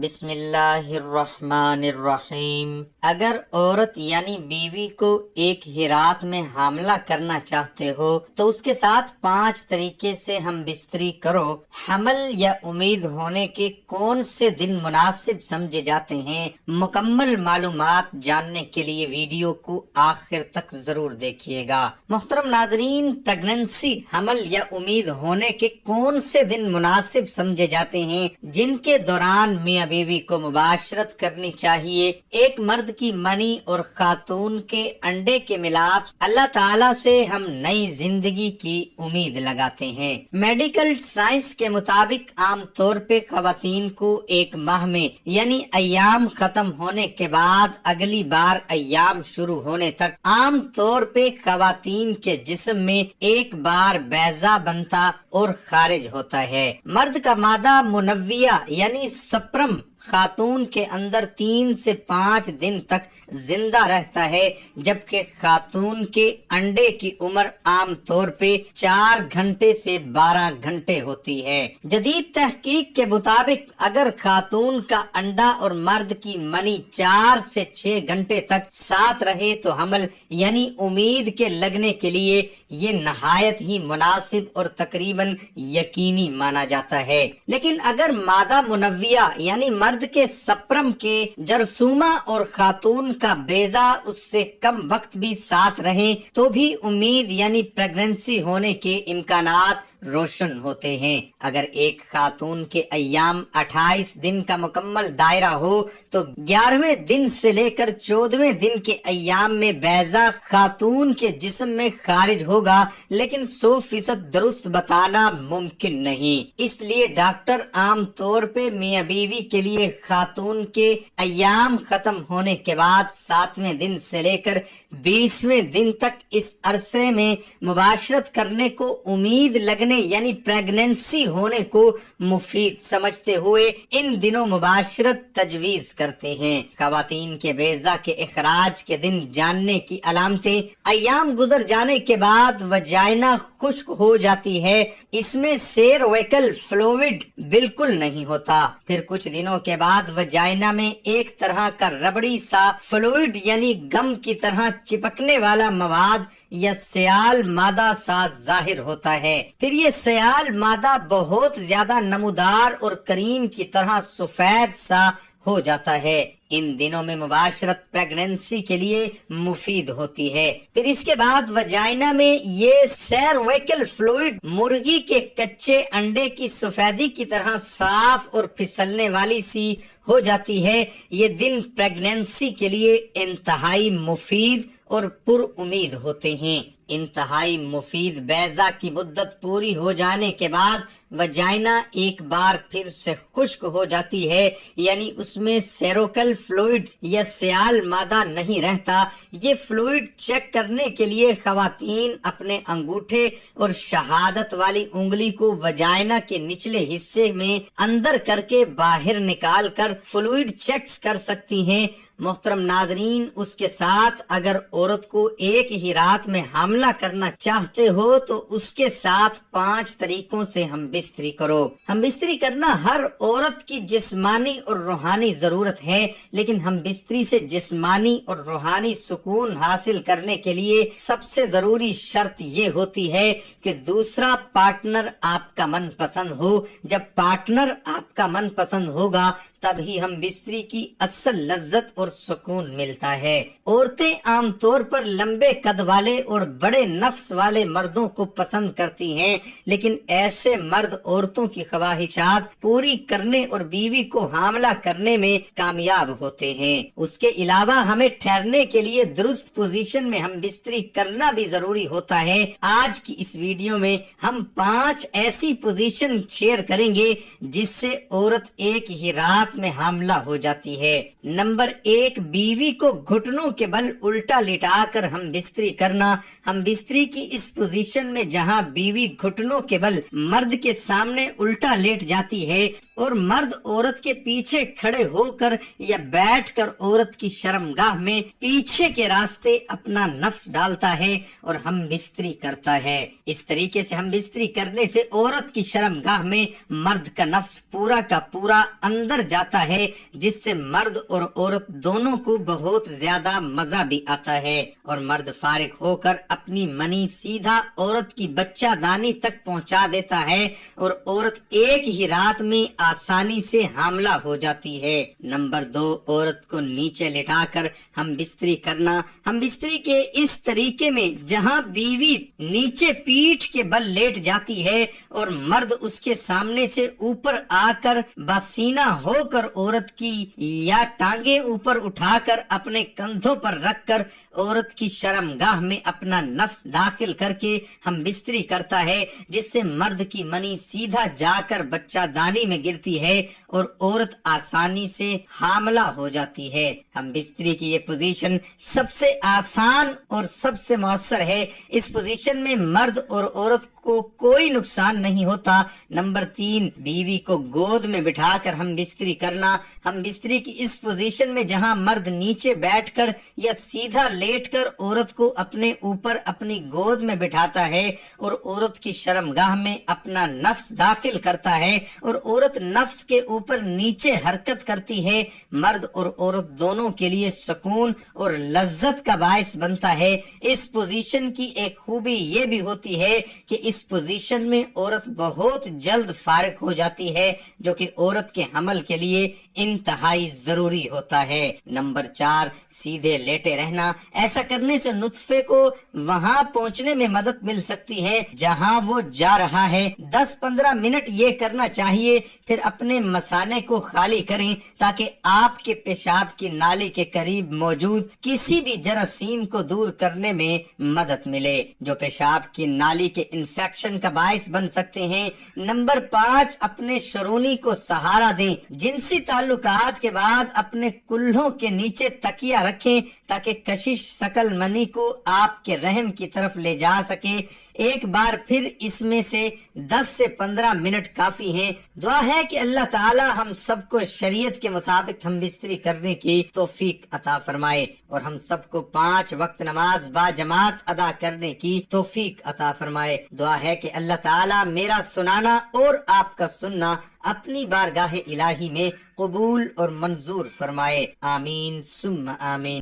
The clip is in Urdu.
بسم اللہ الرحمن الرحیم۔ اگر عورت یعنی بیوی کو ایک ہی رات میں حاملہ کرنا چاہتے ہو تو اس کے ساتھ 5 طریقے سے ہم بستری کرو۔ حمل یا امید ہونے کے کون سے دن مناسب سمجھے جاتے ہیں، مکمل معلومات جاننے کے لیے ویڈیو کو آخر تک ضرور دیکھیے گا۔ محترم ناظرین، پریگننسی حمل یا امید ہونے کے کون سے دن مناسب سمجھے جاتے ہیں جن کے دوران میاں بیوی کو مباشرت کرنی چاہیے؟ ایک مرد کی منی اور خاتون کے انڈے کے ملاپ اللہ تعالیٰ سے ہم نئی زندگی کی امید لگاتے ہیں۔ میڈیکل سائنس کے مطابق عام طور پہ خواتین کو ایک ماہ میں یعنی ایام ختم ہونے کے بعد اگلی بار ایام شروع ہونے تک عام طور پہ خواتین کے جسم میں ایک بار بیضہ بنتا اور خارج ہوتا ہے۔ مرد کا مادہ منویہ یعنی سپرم خاتون کے اندر 3 سے 5 دن تک زندہ رہتا ہے، جبکہ خاتون کے انڈے کی عمر عام طور پہ 4 گھنٹے سے 12 گھنٹے ہوتی ہے۔ جدید تحقیق کے مطابق اگر خاتون کا انڈا اور مرد کی منی 4 سے 6 گھنٹے تک ساتھ رہے تو حمل یعنی امید کے لگنے کے لیے یہ نہایت ہی مناسب اور تقریباً یقینی مانا جاتا ہے۔ لیکن اگر مادہ منویہ یعنی مرد کے سپرم کے جرثومہ اور خاتون کا بیضہ اس سے کم وقت بھی ساتھ رہیں تو بھی امید یعنی پریگننسی ہونے کے امکانات روشن ہوتے ہیں۔ اگر ایک خاتون کے ایام 28 دن کا مکمل دائرہ ہو تو 11ویں دن سے لے کر 14ویں دن کے ایام میں بیضہ خاتون کے جسم میں خارج ہوگا، لیکن 100% درست بتانا ممکن نہیں۔ اس لیے ڈاکٹر عام طور پہ میاں بیوی کے لیے خاتون کے ایام ختم ہونے کے بعد 7ویں دن سے لے کر 20ویں دن تک اس عرصے میں مباشرت کرنے کو امید لگنے یعنی پریگننسی ہونے کو مفید سمجھتے ہوئے ان دنوں مباشرت تجویز کرتے ہیں۔ خواتین کے بیضہ کے اخراج کے دن جاننے کی علامتیں: ایام گزر جانے کے بعد وجائنا خشک ہو جاتی ہے، اس میں سیرویکل فلوئڈ بالکل نہیں ہوتا۔ پھر کچھ دنوں کے بعد وجائنا میں ایک طرح کا ربڑی سا فلوئڈ یعنی گم کی طرح چپکنے والا مواد یا سیال مادہ سا ظاہر ہوتا ہے۔ پھر یہ سیال مادہ بہت زیادہ نمودار اور کریم کی طرح سفید سا ہو جاتا ہے۔ ان دنوں میں مباشرت پریگننسی کے لیے مفید ہوتی ہے۔ پھر اس کے بعد وجائنا میں یہ سیرویکل فلوئڈ مرغی کے کچے انڈے کی سفیدی کی طرح صاف اور پھسلنے والی سی ہو جاتی ہے۔ یہ دن پریگننسی کے لیے انتہائی مفید اور پر امید ہوتے ہیں۔ انتہائی مفید بیضہ کی مدت پوری ہو جانے کے بعد وجائنا ایک بار پھر سے خشک ہو جاتی ہے، یعنی اس میں سیروکل فلوئڈ یا سیال مادہ نہیں رہتا۔ یہ فلوئڈ چیک کرنے کے لیے خواتین اپنے انگوٹھے اور شہادت والی انگلی کو وجائنا کے نچلے حصے میں اندر کر کے باہر نکال کر فلوئڈ چیکس کر سکتی ہیں۔ محترم ناظرین، اس کے ساتھ اگر عورت کو ایک ہی رات میں حاملہ کرنا چاہتے ہو تو اس کے ساتھ 5 طریقوں سے ہم بستری کرو۔ ہم بستری کرنا ہر عورت کی جسمانی اور روحانی ضرورت ہے، لیکن ہم بستری سے جسمانی اور روحانی سکون حاصل کرنے کے لیے سب سے ضروری شرط یہ ہوتی ہے کہ دوسرا پارٹنر آپ کا من پسند ہو۔ جب پارٹنر آپ کا من پسند ہوگا تب ہی ہم بستری کی اصل لذت اور سکون ملتا ہے۔ عورتیں عام طور پر لمبے قد والے اور بڑے نفس والے مردوں کو پسند کرتی ہیں، لیکن ایسے مرد عورتوں کی خواہشات پوری کرنے اور بیوی کو حاملہ کرنے میں کامیاب ہوتے ہیں۔ اس کے علاوہ ہمیں ٹھہرنے کے لیے درست پوزیشن میں ہم بستری کرنا بھی ضروری ہوتا ہے۔ آج کی اس ویڈیو میں ہم 5 ایسی پوزیشن شیئر کریں گے جس سے عورت ایک ہی رات میں حاملہ ہو جاتی ہے۔ نمبر 1، بیوی کو گھٹنوں کے بل الٹا لٹا کر ہم بستری کرنا۔ ہم بستری کی اس پوزیشن میں جہاں بیوی گھٹنوں کے بل مرد کے سامنے الٹا لیٹ جاتی ہے، اور مرد عورت کے پیچھے کھڑے ہو کر یا بیٹھ کر عورت کی شرمگاہ میں پیچھے کے راستے اپنا نفس ڈالتا ہے اور ہم بستری کرتا ہے۔ اس طریقے سے ہم بستری کرنے سے عورت کی شرمگاہ میں مرد کا نفس پورا کا پورا اندر جاتا ہے، جس سے مرد اور عورت دونوں کو بہت زیادہ مزہ بھی آتا ہے، اور مرد فارغ ہو کر اپنی منی سیدھا عورت کی بچہ دانی تک پہنچا دیتا ہے، اور عورت ایک ہی رات میں آسانی سے حاملہ ہو جاتی ہے۔ نمبر 2، عورت کو نیچے لٹا کر ہم بستری کرنا۔ ہم بستری کے اس طریقے میں جہاں بیوی نیچے پیٹھ کے بل لیٹ جاتی ہے اور مرد اس کے سامنے سے اوپر آ کر باسینہ ہو کر عورت کی یا ٹانگیں اوپر اٹھا کر اپنے کندھوں پر رکھ کر عورت کی شرمگاہ میں اپنا نفس داخل کر کے ہم بستری کرتا ہے، جس سے مرد کی منی سیدھا جا کر بچہ دانی میں گرتی ہے اور عورت آسانی سے حاملہ ہو جاتی ہے۔ ہم بستری کی یہ پوزیشن سب سے آسان اور سب سے مؤثر ہے۔ اس پوزیشن میں مرد اور عورت کو کوئی نقصان نہیں ہوتا۔ نمبر 3، بیوی کو گود میں بٹھا کر ہم بستری کرنا۔ ہم بستری کی اس پوزیشن میں جہاں مرد نیچے بیٹھ کر یا سیدھا لیٹ کر عورت کو اپنے اوپر اپنی گود میں بٹھاتا ہے اور عورت کی شرمگاہ میں اپنا نفس داخل کرتا ہے اور عورت نفس کے اوپر نیچے حرکت کرتی ہے، مرد اور عورت دونوں کے لیے سکون اور لذت کا باعث بنتا ہے۔ اس پوزیشن کی ایک خوبی یہ بھی ہوتی ہے کہ اس پوزیشن میں عورت بہت جلد فارغ ہو جاتی ہے، جو کہ عورت کے حمل کے لیے انتہائی ضروری ہوتا ہے۔ نمبر 4، سیدھے لیٹے رہنا۔ ایسا کرنے سے نطفے کو وہاں پہنچنے میں مدد مل سکتی ہے جہاں وہ جا رہا ہے۔ 10-15 منٹ یہ کرنا چاہیے، پھر اپنے مثانے کو خالی کریں تاکہ آپ کے پیشاب کی نالی کے قریب موجود کسی بھی جراثیم کو دور کرنے میں مدد ملے جو پیشاب کی نالی کے انفیکشن کا باعث بن سکتے ہیں۔ نمبر 5، اپنے شرونی کو سہارا دیں۔ جنسی تعلقات کے بعد اپنے کلہوں کے نیچے تکیہ رکھیں تاکہ کشش ثقل منی کو آپ کے رحم کی طرف لے جا سکے۔ ایک بار پھر اس میں سے 10 سے 15 منٹ کافی ہیں۔ دعا ہے کہ اللہ تعالی ہم سب کو شریعت کے مطابق ہم بستری کرنے کی توفیق عطا فرمائے اور ہم سب کو 5 وقت نماز با جماعت ادا کرنے کی توفیق عطا فرمائے۔ دعا ہے کہ اللہ تعالی میرا سنانا اور آپ کا سننا اپنی بارگاہ الہی میں قبول اور منظور فرمائے۔ آمین ثم آمین۔